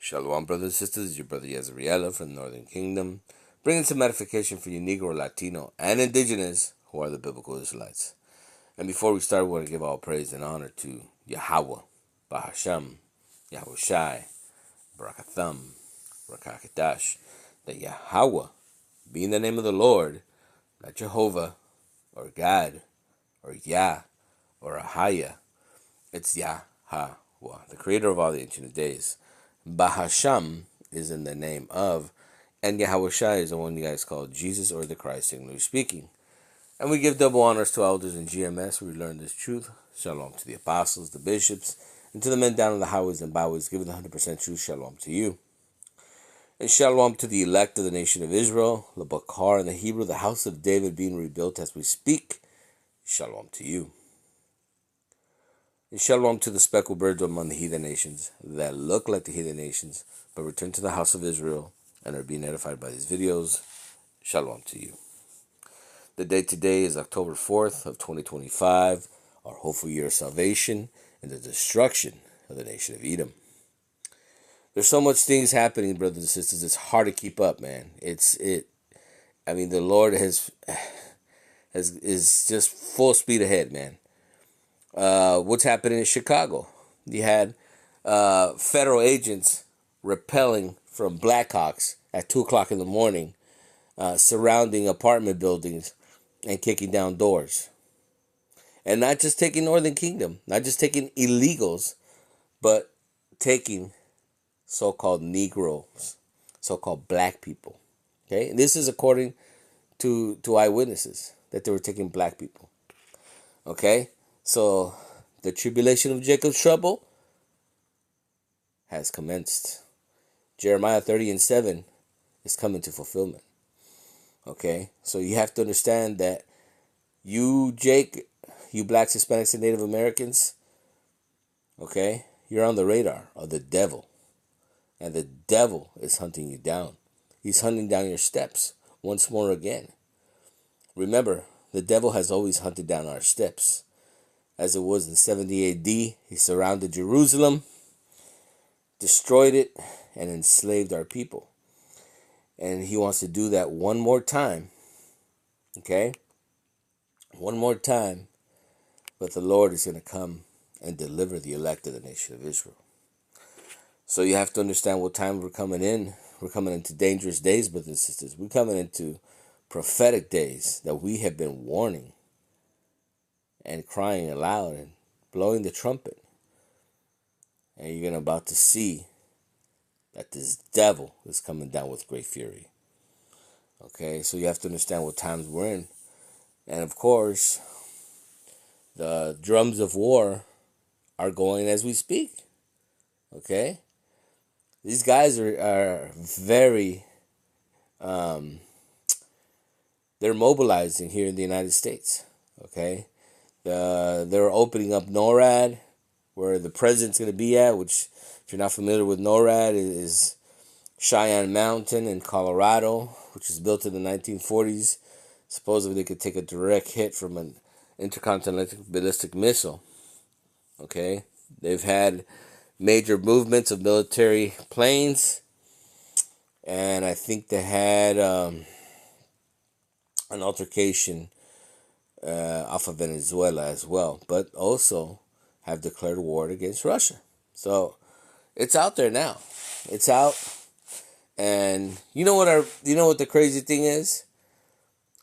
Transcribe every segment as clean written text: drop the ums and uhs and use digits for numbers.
Shalom, brothers and sisters. It's your brother ISRAELITES from the Northern Kingdom, bringing some edification for you Negro, Latino, and Indigenous who are the biblical Israelites. And before we start, we want to give all praise and honor to Yahweh, Bahasham, Yahushai, Barakatham, Rakakadash, that Yahweh, being the name of the Lord, not Jehovah, or God, or Yah, or Ahaya. It's Yahweh, the creator of all the ancient days. Bahasham is in the name of, and Yahushai is the one you guys call Jesus or the Christ, English speaking. And we give double honors to elders in GMS. We learn this truth. Shalom to the apostles, the bishops, and to the men down on the highways and byways, giving the 100% truth. Shalom to you. And shalom to the elect of the nation of Israel, the Bakar in the Hebrew, the house of David being rebuilt as we speak. Shalom to you. And shalom to the speckled birds among the heathen nations that look like the heathen nations, but return to the house of Israel and are being edified by these videos. Shalom to you. The date today is October 4th of 2025, our hopeful year of salvation and the destruction of the nation of Edom. There's so much things happening, brothers and sisters. It's hard to keep up, man. I mean, the Lord is just full speed ahead, man. What's happening in Chicago? You had federal agents rappelling from Blackhawks at 2 o'clock in the morning, surrounding apartment buildings and kicking down doors. And not just taking Northern Kingdom, not just taking illegals, but taking so-called Negros, so-called black people. Okay, and this is according to eyewitnesses that they were taking black people. Okay, so the tribulation of Jacob's trouble has commenced. Jeremiah 30:7 is coming to fulfillment. Okay, so you have to understand that you, Jake, you blacks, Hispanics, and Native Americans, okay, you're on the radar of the devil. And the devil is hunting you down. He's hunting down your steps once more again. Remember, the devil has always hunted down our steps. As it was in 70 AD, he surrounded Jerusalem, destroyed it, and enslaved our people. And he wants to do that one more time. Okay? One more time. But the Lord is going to come and deliver the elect of the nation of Israel. So you have to understand what time we're coming in. We're coming into dangerous days, brothers and sisters. We're coming into prophetic days that we have been warning and crying aloud and blowing the trumpet. And you're gonna about to see that this devil is coming down with great fury. Okay, so you have to understand what times we're in. And of course, the drums of war are going as we speak. Okay? These guys are very, they're mobilizing here in the United States. Okay? They're opening up NORAD, where the president's going to be at, which, if you're not familiar with NORAD, is Cheyenne Mountain in Colorado, which was built in the 1940s. Supposedly they could take a direct hit from an intercontinental ballistic missile. Okay? They've had major movements of military planes, and I think they had an altercation off of Venezuela as well, but also have declared war against Russia. So it's out there now. It's out. And you know what the crazy thing is?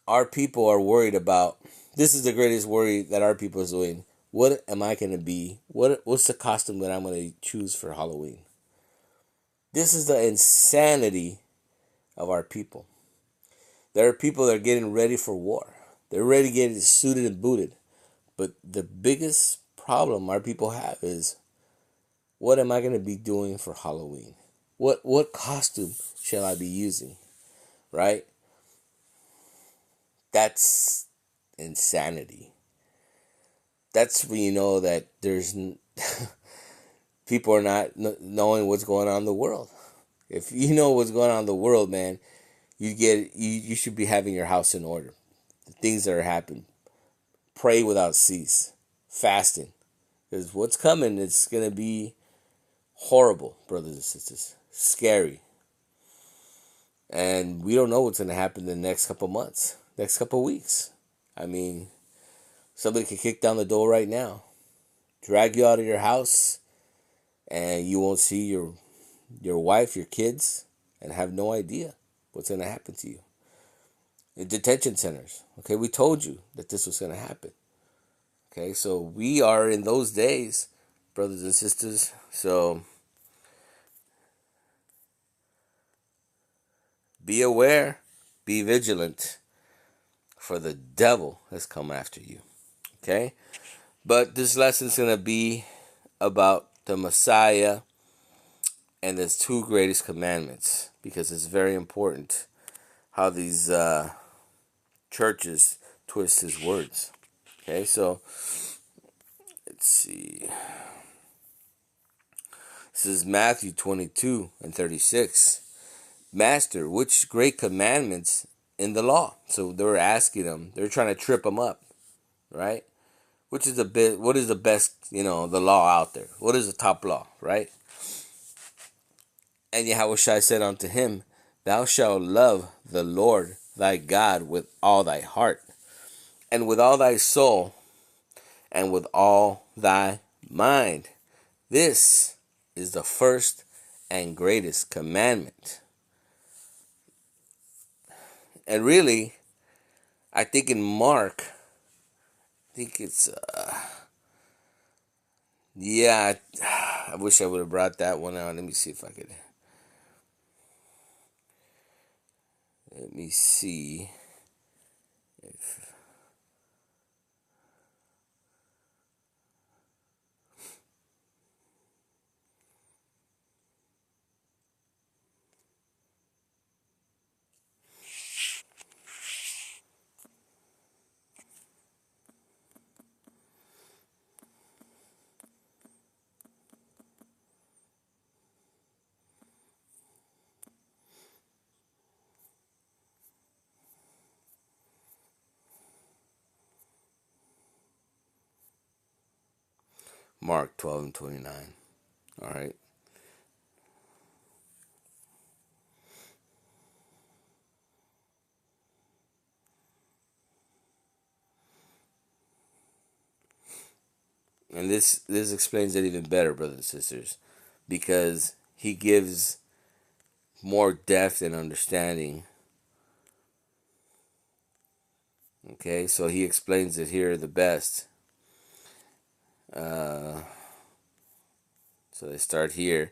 Our people are worried about, this is the greatest worry that our people is doing. What am I going to be? What's the costume that I'm going to choose for Halloween? This is the insanity of our people. There are people that are getting ready for war. They're ready to get suited and booted. But the biggest problem our people have is, what am I going to be doing for Halloween? What costume shall I be using? Right? That's insanity. That's when you know that there's people are not knowing what's going on in the world. If you know what's going on in the world, man, you should be having your house in order. The things that are happening. Pray without cease. Fasting. Because what's coming, it's going to be horrible, brothers and sisters. scary. And we don't know what's going to happen in the next couple months, next couple weeks. I mean, somebody could kick down the door right now, drag you out of your house, and you won't see your wife, your kids, and have no idea what's going to happen to you. In detention centers, okay, we told you that this was going to happen. Okay, so we are in those days, brothers and sisters. So be aware, be vigilant, for the devil has come after you. Okay, but this lesson is going to be about the Messiah and his two greatest commandments, because it's very important how these churches twist his words. Okay, so let's see. This is Matthew 22 and 36. Master, which great commandments in the law? So they were asking him, they're trying to trip him up, right? What is the best, the law out there? What is the top law, right? And Yahushua said unto him, Thou shalt love the Lord thy God with all thy heart, and with all thy soul, and with all thy mind. This is the first and greatest commandment. And really, I think in Mark, it's, I wish I would have brought that one out. Let me see if I could. Let me see if. Mark 12 and 29. All right. And this explains it even better, brothers and sisters, because he gives more depth and understanding. Okay, so he explains it here the best. So they start here.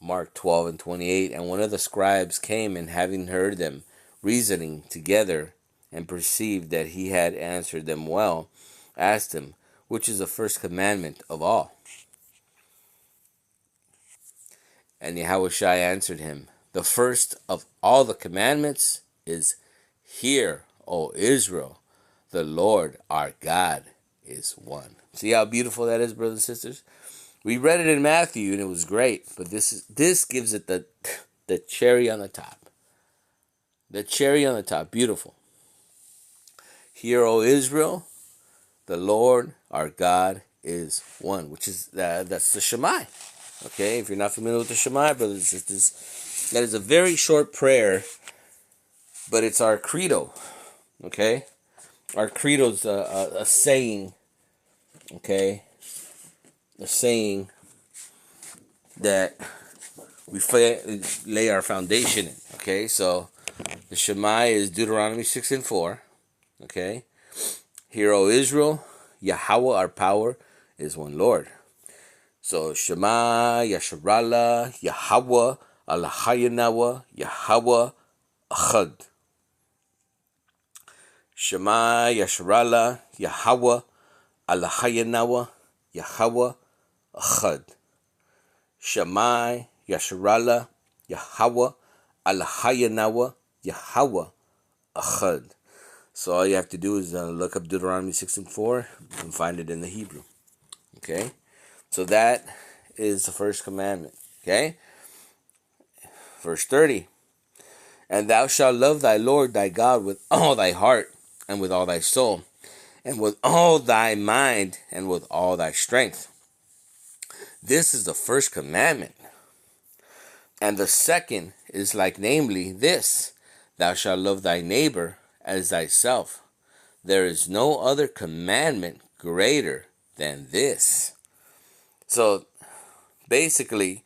Mark 12 and 28. And one of the scribes came, and having heard them reasoning together, and perceived that he had answered them well, asked him, Which is the first commandment of all? And Yahushua answered him, The first of all the commandments is, Hear, O Israel, the Lord our God is one. See how beautiful that is, brothers and sisters? We read it in Matthew and it was great, but this gives it the cherry on the top. The cherry on the top, beautiful. Hear, O Israel, the Lord our God is one, which is that's the Shema. Okay, if you're not familiar with the Shema, brothers and sisters, that is a very short prayer, but it's our credo. Okay, our credo is a saying. Okay, a saying that we lay our foundation in. Okay, so the Shema is Deuteronomy 6 and 4. Okay, Hear, O Israel, Yahweh our power is one Lord. So Shema Yasharallah Yahweh Allahayanawa Yahweh Achad. Shema Yasharallah Yahweh Allahayanawa Yahweh Achad. Shema Yasharallah Yahweh Allahayanawa Yahweh Achad. So all you have to do is look up Deuteronomy 6 and 4 and find it in the Hebrew. Okay? So that is the first commandment. Okay? Verse 30. And thou shalt love thy Lord thy God with all thy heart, and with all thy soul, and with all thy mind, and with all thy strength. This is the first commandment. And the second is like, namely, this: thou shalt love thy neighbor as thyself. There is no other commandment greater than this. So basically,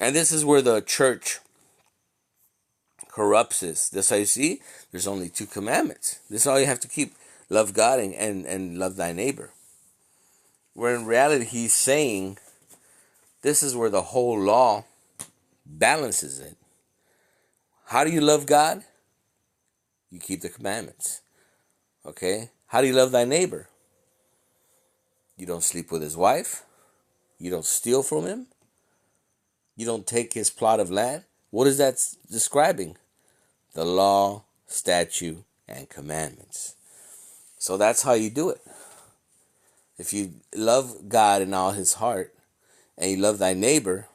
and this is where the church corrupts us. This how you see, there's only two commandments. This is all you have to keep: love God and love thy neighbor. Where in reality, he's saying this is where the whole law balances it. How do you love God? You keep the commandments. Okay? How do you love thy neighbor? You don't sleep with his wife. You don't steal from him. You don't take his plot of land. What is that describing? The law, statute, and commandments. So that's how you do it. If you love God in all his heart and you love thy neighbor,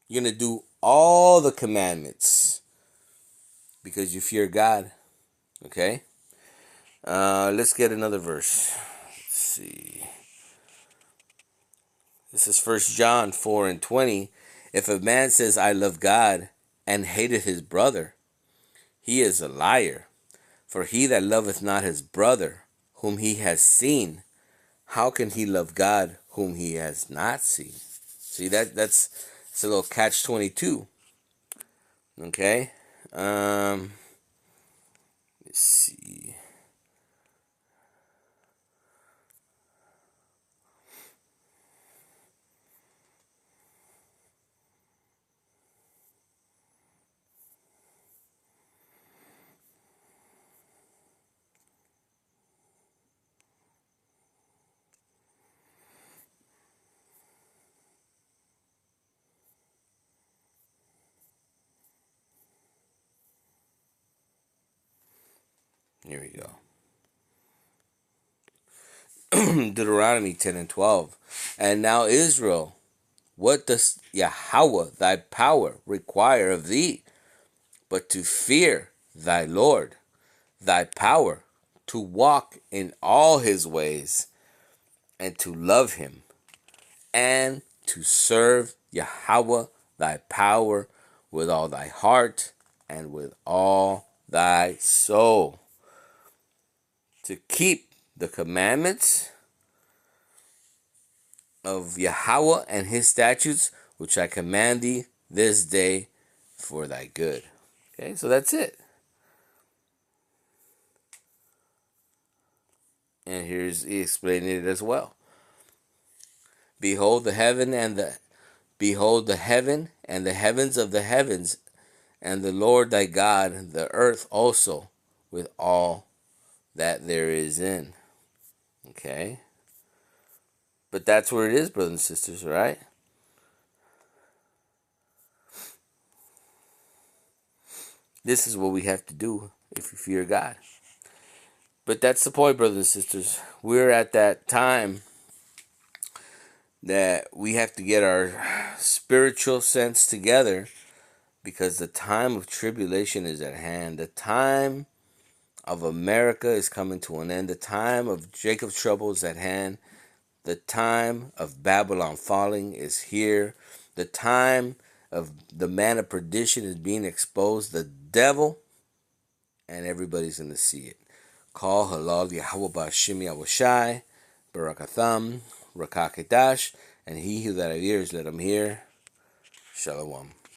you're going to do all the commandments because you fear God. Okay? Let's get another verse. Let's see. This is 1 John 4:20. If a man says, I love God, and hateth his brother, he is a liar. For he that loveth not his brother, whom he has seen, how can he love God, whom he has not seen? See, that's a little catch-22. Okay? Let's see. Here we go. Deuteronomy 10:12. And now, Israel, what does Yahweh thy power require of thee, but to fear thy Lord, thy power, to walk in all his ways, and to love him, and to serve Yahweh thy power with all thy heart and with all thy soul. To keep the commandments of Yahweh and his statutes, which I command thee this day for thy good. Okay, so that's it. And here's he explaining it as well. Behold the heaven and the heavens of the heavens, and the Lord thy God, the earth also, with all that there is in. Okay? But that's where it is, brothers and sisters, right? This is what we have to do if we fear God. But that's the point, brothers and sisters. We're at that time that we have to get our spiritual sense together, because the time of tribulation is at hand. The time of America is coming to an end. The time of Jacob's trouble is at hand. The time of Babylon falling is here. The time of the man of perdition is being exposed. The devil, and everybody's going to see it. Call halal Yahweh Ba'ashim Yahushai, Barakatham, Rakakadash, and he who that have ears, let him hear. Shalom.